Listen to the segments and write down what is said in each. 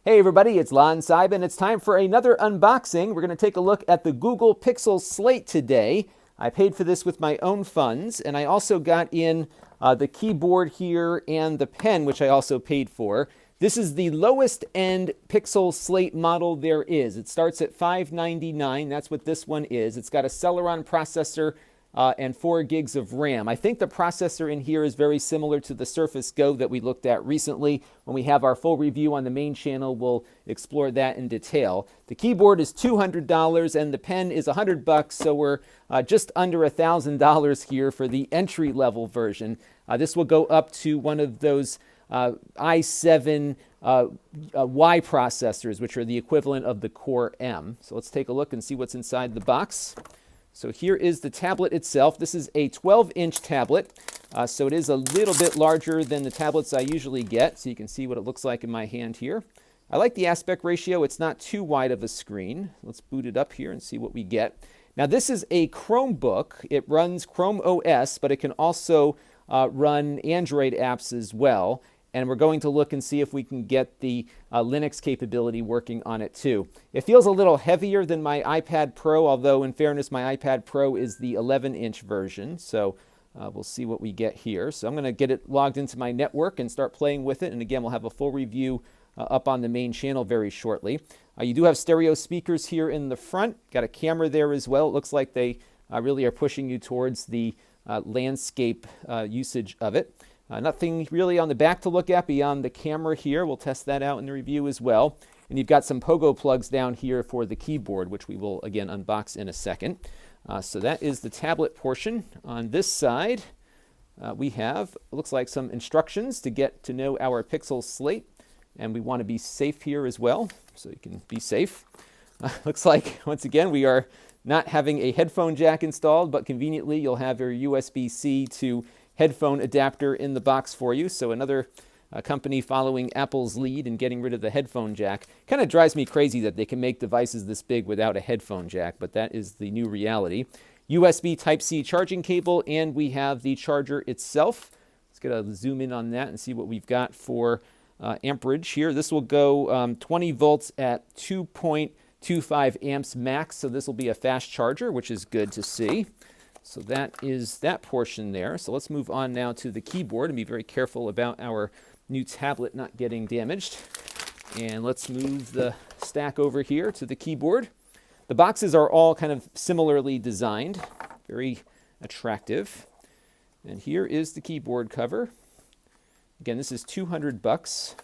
Hey everybody, it's Lon Seib. It's time for another unboxing. We're going to take a look at the Google Pixel Slate today. I paid for this with my own funds, and I also got in the keyboard here and the pen, which I also paid for. This is the lowest end Pixel Slate model there is. It starts at $599. That's what this one is. It's got a Celeron processor and 4 gigs of RAM. I think the processor in here is very similar to the Surface Go that we looked at recently. When we have our full review on the main channel, we'll explore that in detail. The keyboard is $200 and the pen is $100, so we're just under $1,000 here for the entry-level version. This will go up to one of those i7 Y processors, which are the equivalent of the Core M. So let's take a look and see what's inside the box. So here is the tablet itself. This is a 12-inch tablet, so it is a little bit larger than the tablets I usually get, so you can see what it looks like in my hand here. I like the aspect ratio. It's not too wide of a screen. Let's boot it up here and see what we get. Now this is a Chromebook. It runs Chrome OS, but it can also run Android apps as well. And we're going to look and see if we can get the Linux capability working on it too. It feels a little heavier than my iPad Pro, although in fairness, my iPad Pro is the 11-inch version. So we'll see what we get here. So I'm going to get it logged into my network and start playing with it. And again, we'll have a full review up on the main channel very shortly. You do have stereo speakers here in the front. Got a camera there as well. It looks like they really are pushing you towards the landscape usage of it. Nothing really on the back to look at beyond the camera here. We'll test that out in the review as well. And you've got some pogo plugs down here for the keyboard, which we will again unbox in a second. So that is the tablet portion. On this side, we have, it looks like, some instructions to get to know our Pixel Slate. And we want to be safe here as well, so you can be safe. Looks like, once again, we are not having a headphone jack installed, but conveniently you'll have your USB-C to headphone adapter in the box for you. So another company following Apple's lead in getting rid of the headphone jack. Kind of drives me crazy that they can make devices this big without a headphone jack, but that is the new reality. USB Type-C charging cable, and we have the charger itself. Let's get a zoom in on that and see what we've got for amperage here. This will go 20 volts at 2.25 amps max, so this will be a fast charger, which is good to see. So that is that portion there. So let's move on now to the keyboard and be very careful about our new tablet not getting damaged. And let's move the stack over here to the keyboard. The boxes are all kind of similarly designed, very attractive. And here is the keyboard cover. Again, this is $200.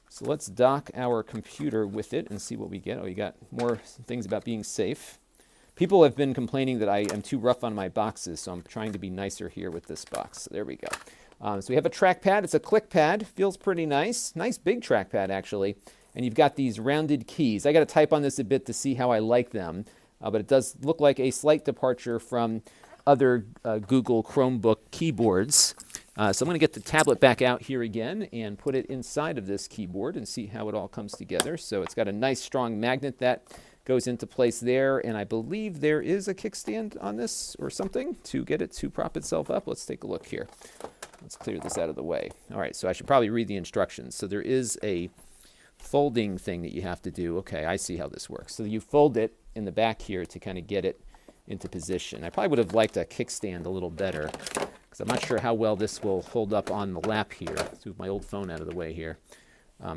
So let's dock our computer with it and see what we get. Oh, you got more things about being safe. People have been complaining that I am too rough on my boxes, so I'm trying to be nicer here with this box. So there we go. So we have a trackpad. It's a click pad. Feels pretty nice. Nice big trackpad, actually. And you've got these rounded keys. I got to type on this a bit to see how I like them, but it does look like a slight departure from other Google Chromebook keyboards. So I'm going to get the tablet back out here again and put it inside of this keyboard and see how it all comes together. So it's got a nice strong magnet that goes into place there, and I believe there is a kickstand on this or something to get it to prop itself up. Let's take a look here. Let's clear this out of the way. All right, so I should probably read the instructions. So there is a folding thing that you have to do. Okay, I see how this works. So you fold it in the back here to kind of get it into position. I probably would have liked a kickstand a little better because I'm not sure how well this will hold up on the lap here. Let's move my old phone out of the way here.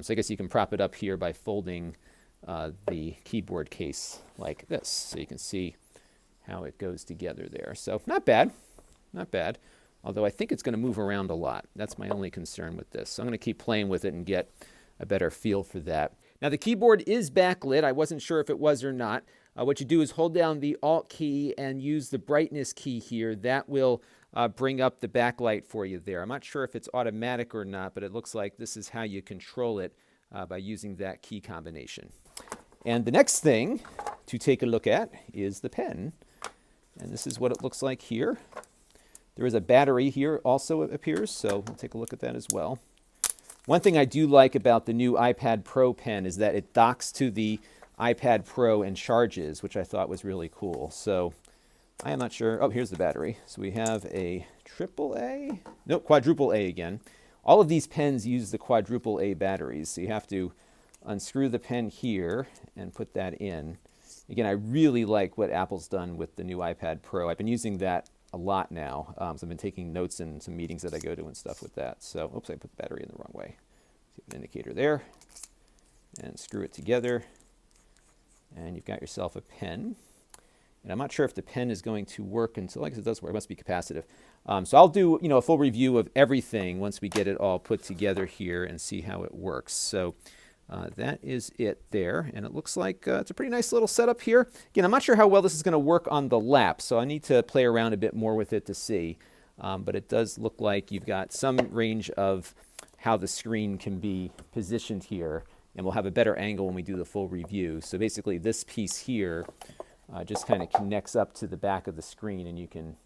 So I guess you can prop it up here by folding the keyboard case like this, so you can see how it goes together there. So not bad, not bad. Although I think it's going to move around a lot. That's my only concern with this. So I'm going to keep playing with it and get a better feel for that. Now the keyboard is backlit. I wasn't sure if it was or not. What you do is hold down the Alt key and use the brightness key here. That will bring up the backlight for you there. I'm not sure if it's automatic or not, but it looks like this is how you control it by using that key combination. And the next thing to take a look at is the pen. And this is what it looks like here. There is a battery here also, it appears, so we'll take a look at that as well. One thing I do like about the new iPad Pro pen is that it docks to the iPad Pro and charges, which I thought was really cool. So I am not sure. Oh, here's the battery. So we have a AAA? Nope, quadruple A again. All of these pens use the quadruple A batteries, so you have to unscrew the pen here and put that in. Again, I really like what Apple's done with the new iPad Pro. I've been using that a lot now. So I've been taking notes in some meetings that I go to and stuff with that. So, oops, I put the battery in the wrong way. See an indicator there. And screw it together. And you've got yourself a pen. And I'm not sure if the pen is going to work until, I guess it does work. It must be capacitive. So I'll do, a full review of everything once we get it all put together here and see how it works. So that is it there. And it looks like it's a pretty nice little setup here. Again, I'm not sure how well this is going to work on the lap, so I need to play around a bit more with it to see. But it does look like you've got some range of how the screen can be positioned here. And we'll have a better angle when we do the full review. So basically this piece here just kind of connects up to the back of the screen, and you can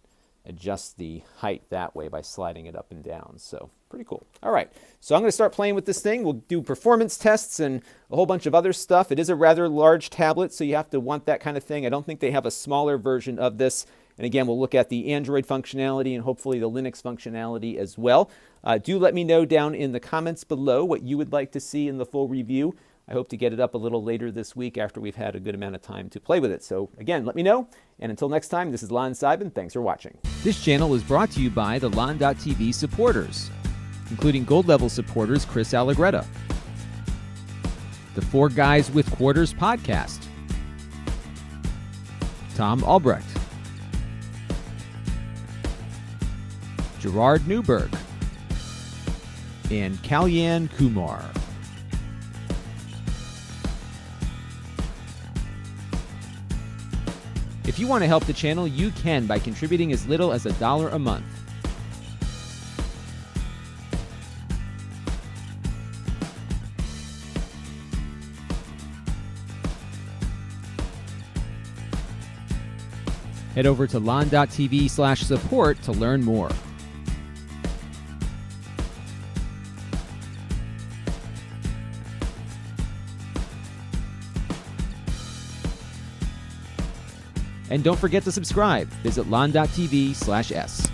adjust the height that way by sliding it up and down. So pretty cool. All right, so I'm going to start playing with this thing. We'll do performance tests and a whole bunch of other stuff. It is a rather large tablet, so you have to want that kind of thing. I don't think they have a smaller version of this. And again, we'll look at the Android functionality and hopefully the Linux functionality as well. Do let me know down in the comments below what you would like to see in the full review. I hope to get it up a little later this week after we've had a good amount of time to play with it. So again, let me know. And until next time, this is Lon Seidman. Thanks for watching. This channel is brought to you by the Lon.TV supporters, including gold level supporters Chris Allegretta, the Four Guys with Quarters podcast, Tom Albrecht, Gerard Newberg, and Kalyan Kumar. If you want to help the channel, you can by contributing as little as $1 a month. Head over to lon.tv/support to learn more. And don't forget to subscribe. Visit lon.tv/s.